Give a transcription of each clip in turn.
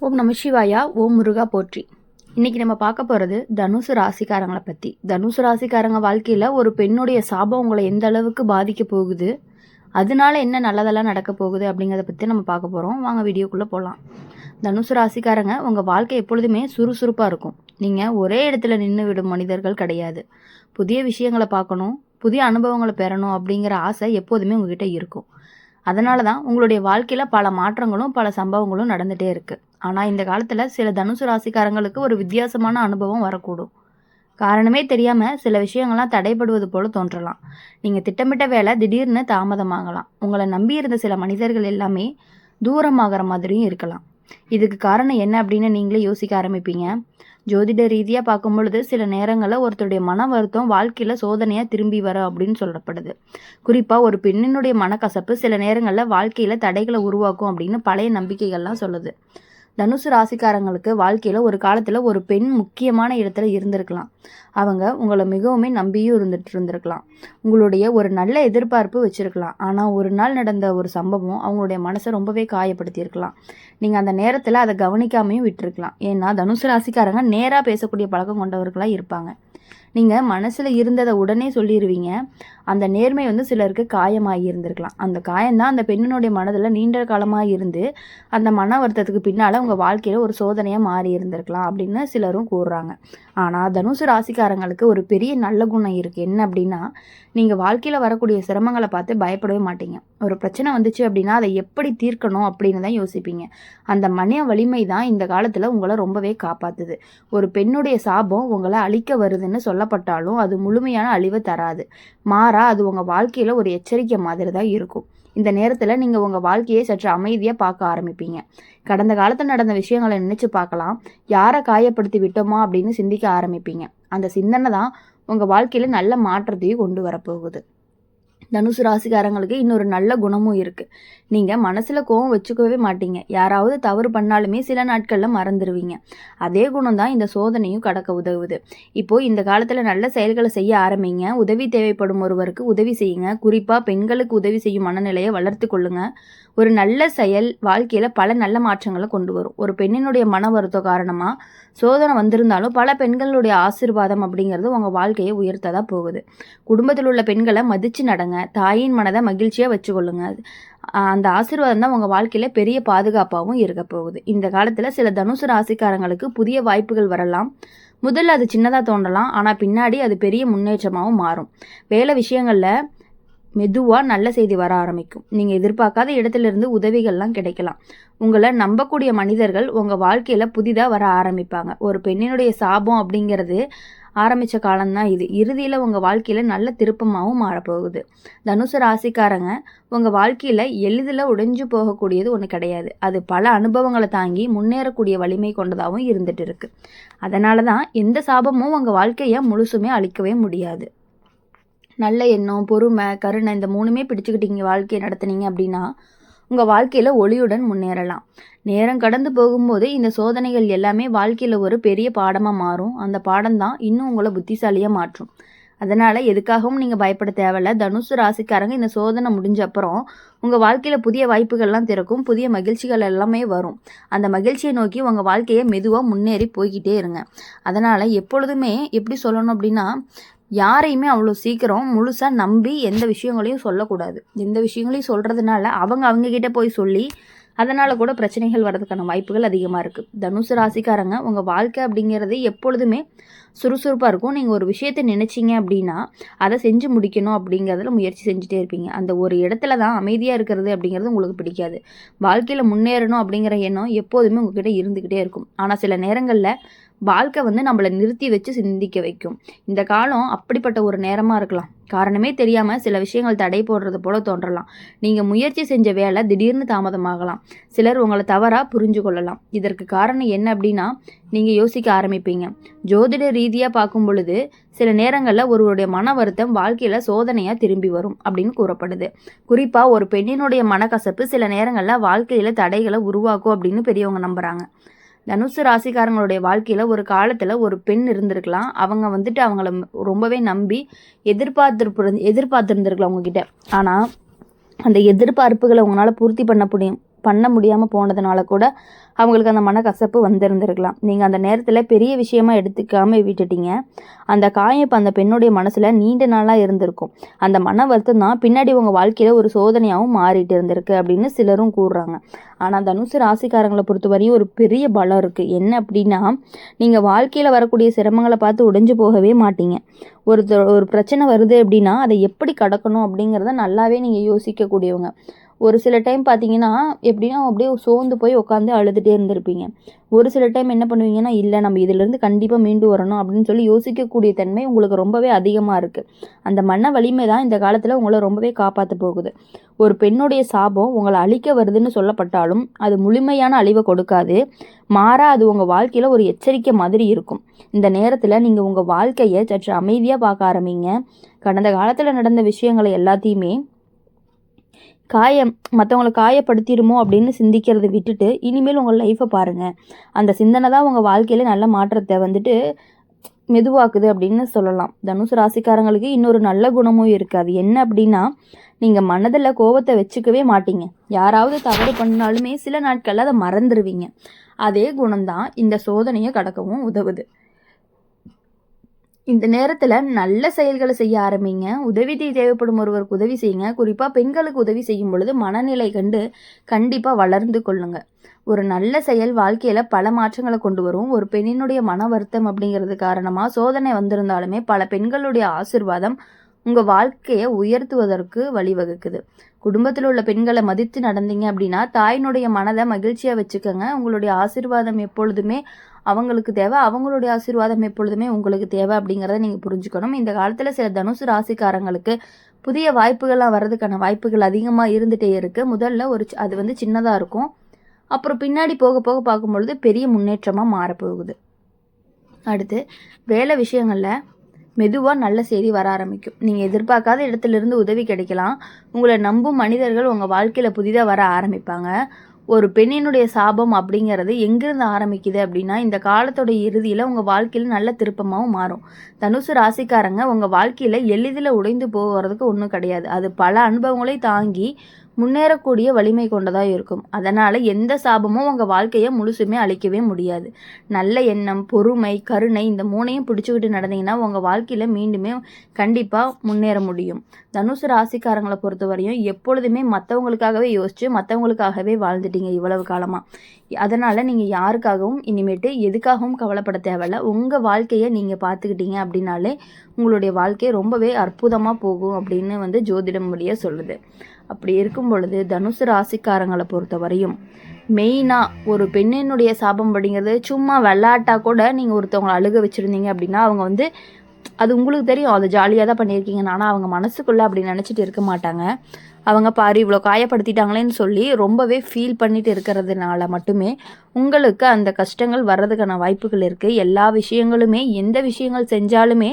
ஓம் நம சிவாயா. ஓம் முருகா போற்றி. இன்றைக்கி நம்ம பார்க்க போகிறது தனுசு ராசிக்காரங்களை பற்றி. தனுசு ராசிக்காரங்க வாழ்க்கையில் ஒரு பெண்ணுடைய சாபம் உங்களை எந்த அளவுக்கு பாதிக்க போகுது, அதனால என்ன நல்லதெல்லாம் நடக்க போகுது அப்படிங்கிறத பற்றி நம்ம பார்க்க போகிறோம். வாங்க வீடியோக்குள்ளே போகலாம். தனுசு ராசிக்காரங்க உங்கள் வாழ்க்கை எப்பொழுதுமே சுறுசுறுப்பாக இருக்கும். நீங்கள் ஒரே இடத்துல நின்று விடும் மனிதர்கள் கிடையாது. புதிய விஷயங்களை பார்க்கணும், புதிய அனுபவங்களை பெறணும் அப்படிங்கிற ஆசை எப்போதுமே உங்ககிட்ட இருக்கும். அதனால தான் உங்களுடைய வாழ்க்கையில் பல மாற்றங்களும் பல சம்பவங்களும் நடந்துகிட்டே இருக்குது. ஆனால் இந்த காலத்தில் சில தனுசு ராசிக்காரங்களுக்கு ஒரு வித்தியாசமான அனுபவம் வரக்கூடும். காரணமே தெரியாமல் சில விஷயங்கள்லாம் தடைபடுவது போல தோன்றலாம். நீங்கள் திட்டமிட்ட வேலை திடீர்னு தாமதமாகலாம். உங்களை நம்பியிருந்த சில மனிதர்கள் எல்லாமே தூரமாகிற மாதிரியும் இருக்கலாம். இதுக்கு காரணம் என்ன அப்படின்னு நீங்களே யோசிக்க ஆரம்பிப்பீங்க. ஜோதிட ரீதியாக பார்க்கும் பொழுது சில நேரங்களில் ஒருத்தருடைய மன வருத்தம் வாழ்க்கையில் சோதனையாக திரும்பி வர அப்படின்னு சொல்லப்படுது. குறிப்பாக ஒரு பெண்ணினுடைய மனக்கசப்பு சில நேரங்களில் வாழ்க்கையில் தடைகளை உருவாக்கும் அப்படின்னு பழைய நம்பிக்கைகள்லாம் சொல்லுது. தனுசு ராசிக்காரங்களுக்கு வாழ்க்கையில் ஒரு காலத்தில் ஒரு பெண் முக்கியமான இடத்துல இருந்திருக்கலாம். அவங்க உங்களை மிகவும் நம்பியும் இருந்திருக்கலாம். உங்களுடைய ஒரு நல்ல எதிர்பார்ப்பு வச்சுருக்கலாம். ஆனால் ஒரு நாள் நடந்த ஒரு சம்பவம் அவங்களுடைய மனசை ரொம்பவே காயப்படுத்தியிருக்கலாம். நீங்கள் அந்த நேரத்தில் அதை கவனிக்காமையும் விட்டுருக்கலாம். ஏன்னா தனுசு ராசிக்காரங்க நேராக பேசக்கூடிய பழக்கம் கொண்டவர்களாக இருப்பாங்க. நீங்கள் மனசில் இருந்ததை உடனே சொல்லிடுவீங்க. அந்த நேர்மை சிலருக்கு காயமாகி இருந்திருக்கலாம். அந்த காயம்தான் அந்த பெண்ணினுடைய மனதில் நீண்ட காலமாக இருந்து அந்த மன வருத்தத்துக்கு பின்னால் உங்கள் வாழ்க்கையில் ஒரு சோதனையாக மாறி இருந்திருக்கலாம் அப்படின்னு சிலரும் கூறுறாங்க. ஆனால் தனுசு ராசிக்காரங்களுக்கு ஒரு பெரிய நல்ல குணம் இருக்குது. என்ன அப்படின்னா, நீங்கள் வாழ்க்கையில் வரக்கூடிய சிரமங்களை பார்த்து பயப்படவே மாட்டீங்க. ஒரு பிரச்சனை வந்துச்சு அப்படின்னா அதை எப்படி தீர்க்கணும் அப்படின்னு தான் யோசிப்பீங்க. அந்த மன வலிமை தான் இந்த காலத்தில் உங்களை ரொம்பவே காப்பாற்றுது. ஒரு பெண்ணுடைய சாபம் உங்களை அழிக்க வருதுன்னு சொல்லப்பட்டாலும் அது முழுமையான அழிவை தராது. மாறா அது உங்கள் வாழ்க்கையில் ஒரு எச்சரிக்கை மாதிரி தான் இருக்கும். இந்த நேரத்தில் நீங்கள் உங்கள் வாழ்க்கையை சற்று அமைதியாக பார்க்க ஆரம்பிப்பீங்க. கடந்த காலத்தில் நடந்த விஷயங்களை நினச்சி பார்க்கலாம். யாரை காயப்படுத்தி விட்டோமா அப்படின்னு சிந்திக்க ஆரம்பிப்பீங்க. அந்த சிந்தனை தான் உங்கள் வாழ்க்கையில் நல்ல மாற்றத்தையும் கொண்டு வரப்போகுது. தனுசு ராசிக்காரங்களுக்கு இன்னொரு நல்ல குணமும் இருக்குது. நீங்கள் மனசில் கோவம் வச்சுக்கவே மாட்டீங்க. யாராவது தவறு பண்ணாலுமே சில நாட்களில் மறந்துடுவீங்க. அதே குணம் தான் இந்த சோதனையும் கடக்க உதவுது. இப்போது இந்த காலத்தில் நல்ல செயல்களை செய்ய ஆரம்பிங்க. உதவி தேவைப்படும் ஒருவருக்கு உதவி செய்யுங்க. குறிப்பாக பெண்களுக்கு உதவி செய்யும் மனநிலையை வளர்த்து கொள்ளுங்க. ஒரு நல்ல செயல் வாழ்க்கையில் பல நல்ல மாற்றங்களை கொண்டு வரும். ஒரு பெண்ணினுடைய மன வருத்தம் காரணமாக சோதனை வந்திருந்தாலும் பல பெண்களுடைய ஆசீர்வாதம் அப்படிங்கிறது உங்கள் வாழ்க்கையை உயர்த்ததாக போகுது. குடும்பத்தில் உள்ள பெண்களை மதித்து நடங்க. தாயின் மனதை மகிழ்ச்சியாக வச்சுக்கொள்ளுங்க. அந்த ஆசீர்வாதம் தான் உங்கள் வாழ்க்கையில் பெரிய பாதுகாப்பாகவும் இருக்க போகுது. இந்த காலத்தில் சில தனுசு ராசிக்காரங்களுக்கு புதிய வாய்ப்புகள் வரலாம். முதல்ல அது சின்னதாக தோன்றலாம், ஆனால் பின்னாடி அது பெரிய முன்னேற்றமாகவும் மாறும். வேலை விஷயங்களில் மெதுவாக நல்ல செய்தி வர ஆரம்பிக்கும். நீங்கள் எதிர்பார்க்காத இடத்துலேருந்து உதவிகள்லாம் கிடைக்கலாம். உங்களை நம்பக்கூடிய மனிதர்கள் உங்கள் வாழ்க்கையில் புதிதாக வர ஆரம்பிப்பாங்க. ஒரு பெண்ணினுடைய சாபம் அப்படிங்கிறது ஆரம்பித்த காலம்தான் இது. இறுதியில் உங்கள் வாழ்க்கையில் நல்ல திருப்பமாகவும் மாறப்போகுது. தனுசு ராசிக்காரங்க உங்கள் வாழ்க்கையில் எளிதில் உடைஞ்சு போகக்கூடியது ஒன்று கிடையாது. அது பல அனுபவங்களை தாங்கி முன்னேறக்கூடிய வலிமை கொண்டதாகவும் இருந்துட்டு இருக்கு. அதனால தான் எந்த சாபமும் உங்கள் வாழ்க்கையை முழுசுமே அழிக்கவே முடியாது. நல்ல எண்ணம், பொறுமை, கருணை இந்த மூணுமே பிடிச்சுக்கிட்டீங்க வாழ்க்கையை நடத்துனீங்க அப்படின்னா உங்கள் வாழ்க்கையில் ஒளியுடன் முன்னேறலாம். நேரம் கடந்து போகும்போது இந்த சோதனைகள் எல்லாமே வாழ்க்கையில் ஒரு பெரிய பாடமாக மாறும். அந்த பாடம் தான் இன்னும் உங்களை புத்திசாலியாக மாற்றும். அதனால் எதுக்காகவும் நீங்கள் பயப்பட தேவையில்ல. தனுசு ராசிக்காரங்க இந்த சோதனை முடிஞ்ச அப்புறம் உங்கள் வாழ்க்கையில் புதிய வாய்ப்புகள்லாம் திறக்கும். புதிய மகிழ்ச்சிகள் எல்லாமே வரும். அந்த மகிழ்ச்சியை நோக்கி உங்கள் வாழ்க்கையை மெதுவாக முன்னேறி போய்கிட்டே இருங்க. அதனால் எப்பொழுதுமே எப்படி சொல்லணும் அப்படின்னா, யாரையுமே அவ்வளோ சீக்கிரம் முழுசாக நம்பி எந்த விஷயங்களையும் சொல்லக்கூடாது. எந்த விஷயங்களையும் சொல்கிறதுனால அவங்கக்கிட்ட போய் சொல்லி அதனால் கூட பிரச்சனைகள் வர்றதுக்கான வாய்ப்புகள் அதிகமாக இருக்குது. தனுசு ராசிக்காரங்க உங்கள் வாழ்க்கை அப்படிங்கிறது எப்பொழுதுமே சுறுசுறுப்பாக இருக்கும். நீங்கள் ஒரு விஷயத்தை நினச்சிங்க அப்படின்னா அதை செஞ்சு முடிக்கணும் அப்படிங்கிறதுல முயற்சி செஞ்சுட்டே இருப்பீங்க. அந்த ஒரு இடத்துல தான் அமைதியாக இருக்கிறது அப்படிங்கிறது உங்களுக்கு பிடிக்காது. வாழ்க்கையில் முன்னேறணும் அப்படிங்கிற எண்ணம் எப்போதுமே உங்ககிட்ட இருந்துக்கிட்டே இருக்கும். ஆனால் சில நேரங்களில் வாழ்க்கை நம்மளை நிறுத்தி வச்சு சிந்திக்க வைக்கும். இந்த காலம் அப்படிப்பட்ட ஒரு நேரமாக இருக்கலாம். காரணமே தெரியாமல் சில விஷயங்கள் தடை போடுறது போல தோன்றலாம். நீங்கள் முயற்சி செஞ்ச வேலை திடீர்னு தாமதமாகலாம். சிலர் உங்களை தவறாக புரிஞ்சு கொள்ளலாம். இதற்கு காரணம் என்ன அப்படின்னா, நீங்கள் யோசிக்க ஆரம்பிப்பீங்க. ஜோதிட ரீதியாக பார்க்கும் பொழுது சில நேரங்களில் ஒருவருடைய மன வருத்தம் வாழ்க்கையில் சோதனையாக திரும்பி வரும் அப்படின்னு கூறப்படுது. குறிப்பாக ஒரு பெண்ணினுடைய மனக்கசப்பு சில நேரங்களில் வாழ்க்கையில் தடைகளை உருவாக்கும் அப்படின்னு பெரியவங்க நம்புகிறாங்க. தனுசு ராசிக்காரங்களுடைய வாழ்க்கையில் ஒரு காலத்தில் ஒரு பெண் இருந்திருக்கலாம். அவங்க அவங்கள ரொம்பவே நம்பி எதிர்பார்த்துருந்துருக்கலாம் உங்ககிட்ட. ஆனால் அந்த எதிர்பார்ப்புகளை உங்களால் பூர்த்தி பண்ண முடியாமல் போனதுனால கூட அவங்களுக்கு அந்த மனக்கசப்பு வந்திருந்திருக்கலாம். நீங்கள் அந்த நேரத்தில் பெரிய விஷயமா எடுத்துக்காமல் விட்டுட்டீங்க. அந்த காயம் இப்போ அந்த பெண்ணுடைய மனசில் நீண்ட நாளாக இருந்திருக்கும். அந்த மன வருத்தம் தான் பின்னாடி உங்கள் வாழ்க்கையில் ஒரு சோதனையாகவும் மாறிட்டு இருந்திருக்கு அப்படின்னு சிலரும் கூறுறாங்க. ஆனால் தனுசு ராசிக்காரங்களை பொறுத்தவரையும் ஒரு பெரிய பலம் இருக்குது. என்ன அப்படின்னா, நீங்கள் வாழ்க்கையில் வரக்கூடிய சிரமங்களை பார்த்து உடைஞ்சு போகவே மாட்டீங்க. ஒரு பிரச்சனை வருது அப்படின்னா அதை எப்படி கடக்கணும் அப்படிங்கிறத நல்லாவே நீங்கள் யோசிக்கக்கூடியவங்க. ஒரு சில டைம் பார்த்தீங்கன்னா எப்படின்னா அப்படியே சோர்ந்து போய் உட்காந்து அழுதுகிட்டே இருந்திருப்பீங்க. ஒரு சில டைம் என்ன பண்ணுவீங்கன்னா, இல்லை நம்ம இதிலேருந்து கண்டிப்பாக மீண்டு வரணும் அப்படின்னு சொல்லி யோசிக்கக்கூடிய தன்மை உங்களுக்கு ரொம்பவே அதிகமாக இருக்குது. அந்த மன வலிமை தான் இந்த காலத்தில் உங்களை ரொம்பவே காப்பாற்ற போகுது. ஒரு பெண்ணுடைய சாபம் உங்களை அழிக்க வருதுன்னு சொல்லப்பட்டாலும் அது முழுமையான அழிவை கொடுக்காது. மாறா அது உங்கள் வாழ்க்கையில் ஒரு எச்சரிக்கை மாதிரி இருக்கும். இந்த நேரத்தில் நீங்கள் உங்கள் வாழ்க்கையை சற்று அமைதியாக பார்க்க ஆரம்பிங்க. கடந்த காலத்தில் நடந்த விஷயங்களை எல்லாத்தையுமே மற்றவங்களை காயப்படுத்திடுமோ அப்படின்னு சிந்திக்கிறதை விட்டுட்டு இனிமேல் உங்கள் லைஃப்பை பாருங்கள். அந்த சிந்தனை தான் உங்கள் வாழ்க்கையில் நல்ல மாற்றத்தை மெதுவாக்குது அப்படின்னு சொல்லலாம். தனுசு ராசிக்காரங்களுக்கு இன்னொரு நல்ல குணமும் இருக்குது. அது என்ன அப்படின்னா, நீங்கள் மனதில் கோபத்தை வச்சுக்கவே மாட்டீங்க. யாராவது தவறு பண்ணாலுமே சில நாட்களில் அதை மறந்துடுவீங்க. அதே குணம்தான் இந்த சோதனையை கடக்கவும் உதவுது. இந்த நேரத்தில் நல்ல செயல்களை செய்ய ஆரம்பிங்க. உதவி தேவைப்படும் ஒருவருக்கு உதவி செய்யுங்க. குறிப்பாக பெண்களுக்கு உதவி செய்யும் பொழுது மனநிலை கண்டு கண்டிப்பாக வளர்ந்து கொள்ளுங்க. ஒரு நல்ல செயல் வாழ்க்கையில் பல மாற்றங்களை கொண்டு வரும். ஒரு பெண்ணினுடைய மன வருத்தம் அப்படிங்கிறது காரணமாக சோதனை வந்திருந்தாலுமே பல பெண்களுடைய ஆசிர்வாதம் உங்கள் வாழ்க்கையை உயர்த்துவதற்கு வழிவகுக்குது. குடும்பத்தில் உள்ள பெண்களை மதித்து நடந்தீங்க அப்படின்னா தாயினுடைய மனதை மகிழ்ச்சியாக வச்சுக்கோங்க. உங்களுடைய ஆசீர்வாதம் எப்பொழுதுமே அவங்களுக்கு தேவை, அவங்களுடைய ஆசீர்வாதம் எப்பொழுதுமே உங்களுக்கு தேவை அப்படிங்கிறத நீங்கள் புரிஞ்சுக்கணும். இந்த காலத்தில் சில தனுசு ராசிக்காரங்களுக்கு புதிய வாய்ப்புகள்லாம் வர்றதுக்கான வாய்ப்புகள் அதிகமாக இருந்துகிட்டே இருக்குது. முதல்ல அது சின்னதாக இருக்கும். அப்புறம் பின்னாடி போக போக பார்க்கும்பொழுது பெரிய முன்னேற்றமாக மாறப்போகுது. அடுத்து வேலை விஷயங்களில் மெதுவாக நல்ல செய்தி வர ஆரம்பிக்கும். நீங்கள் எதிர்பார்க்காத இடத்துலேருந்து உதவி கிடைக்கலாம். உங்களை நம்பும் மனிதர்கள் உங்கள் வாழ்க்கையில் புதிதாக வர ஆரம்பிப்பாங்க. ஒரு பெண்ணினுடைய சாபம் அப்படிங்கிறது எங்கிருந்து ஆரம்பிக்குது அப்படின்னா, இந்த காலத்தோட இறுதியில் உங்கள் வாழ்க்கையில் நல்ல திருப்பமாகவும் மாறும். தனுசு ராசிக்காரங்க உங்கள் வாழ்க்கையில் எளிதில் உடைந்து போகிறதுக்கு ஒன்றும் கிடையாது. அது பல அனுபவங்களை தாங்கி முன்னேறக்கூடிய வலிமை கொண்டதாக இருக்கும். அதனால் எந்த சாபமும் உங்கள் வாழ்க்கையை முழுசுமே அழிக்கவே முடியாது. நல்ல எண்ணம், பொறுமை, கருணை இந்த மூணையும் பிடிச்சிக்கிட்டு நடந்தீங்கன்னா உங்கள் வாழ்க்கையில் மீண்டுமே கண்டிப்பாக முன்னேற முடியும். தனுசு ராசிக்காரங்களை பொறுத்தவரையும் எப்பொழுதுமே மற்றவங்களுக்காகவே யோசித்து மற்றவங்களுக்காகவே வாழ்ந்துட்டீங்க இவ்வளவு காலமாக. அதனால் நீங்கள் யாருக்காகவும் இனிமேட்டு எதுக்காகவும் கவலைப்பட தேவையில்ல. உங்கள் வாழ்க்கையை நீங்கள் பார்த்துக்கிட்டீங்க அப்படின்னாலே உங்களுடைய வாழ்க்கை ரொம்பவே அற்புதமாக போகும் அப்படின்னு ஜோதிடம் வழியாக சொல்லுது. அப்படி இருக்கும் பொழுது தனுசு ராசிக்காரங்களை பொறுத்த வரையும் மெயினாக ஒரு பெண்ணினுடைய சாபம் அப்படிங்கிறது சும்மா விளையாட்டாக கூட நீங்கள் ஒருத்தவங்களை அழுக வச்சுருந்தீங்க அப்படின்னா அவங்க அது உங்களுக்கு தெரியும், அது ஜாலியாக தான் பண்ணியிருக்கீங்கன்னு. ஆனால் அவங்க மனசுக்குள்ளே அப்படி நினச்சிட்டு இருக்க மாட்டாங்க. அவங்க பாரு இவ்வளோ காயப்படுத்திட்டாங்களேன்னு சொல்லி ரொம்பவே ஃபீல் பண்ணிட்டு இருக்கிறதுனால மட்டுமே உங்களுக்கு அந்த கஷ்டங்கள் வர்றதுக்கான வாய்ப்புகள் இருக்குது. எல்லா விஷயங்களுமே எந்த விஷயங்கள் செஞ்சாலுமே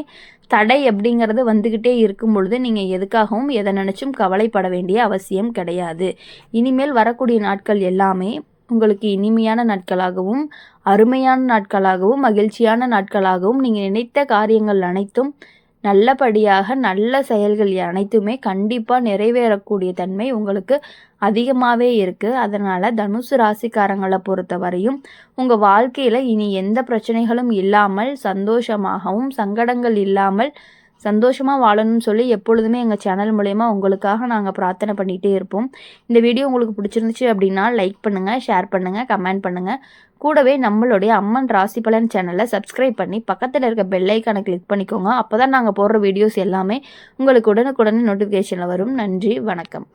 தடை அப்படிங்கிறது வந்துக்கிட்டே இருக்கும் பொழுது நீங்கள் எதுக்காகவும் எதை நினச்சும் கவலைப்பட வேண்டிய அவசியம் கிடையாது. இனிமேல் வரக்கூடிய நாட்கள் எல்லாமே உங்களுக்கு இனிமையான நாட்களாகவும் அருமையான நாட்களாகவும் மகிழ்ச்சியான நாட்களாகவும் நீங்கள் நினைத்த காரியங்கள் அனைத்தும் நல்லபடியாக நல்ல செயல்கள் அனைத்துமே கண்டிப்பாக நிறைவேறக்கூடிய தன்மை உங்களுக்கு அதிகமாகவே இருக்குது. அதனால் தனுசு ராசிக்காரங்களை பொறுத்த வரையும் உங்கள் வாழ்க்கையில் இனி எந்த பிரச்சனைகளும் இல்லாமல் சந்தோஷமாகவும் சங்கடங்கள் இல்லாமல் சந்தோஷமாக வாழணும்னு சொல்லி எப்பொழுதுமே எங்கள் சேனல் மூலயமா உங்களுக்காக நாங்கள் பிரார்த்தனை பண்ணிகிட்டே இருப்போம். இந்த வீடியோ உங்களுக்கு பிடிச்சிருந்துச்சு அப்படின்னா லைக் பண்ணுங்கள், ஷேர் பண்ணுங்கள், கமெண்ட் பண்ணுங்கள். கூடவே நம்மளுடைய அம்மன் ராசி பலன் சேனலை சப்ஸ்கிரைப் பண்ணி பக்கத்தில் இருக்க பெல் ஐக்கானை கிளிக் பண்ணிக்கோங்க. அப்போ தான் நாங்கள் போடுற வீடியோஸ் எல்லாமே உங்களுக்கு உடனுக்குடனே நோட்டிஃபிகேஷனில் வரும். நன்றி, வணக்கம்.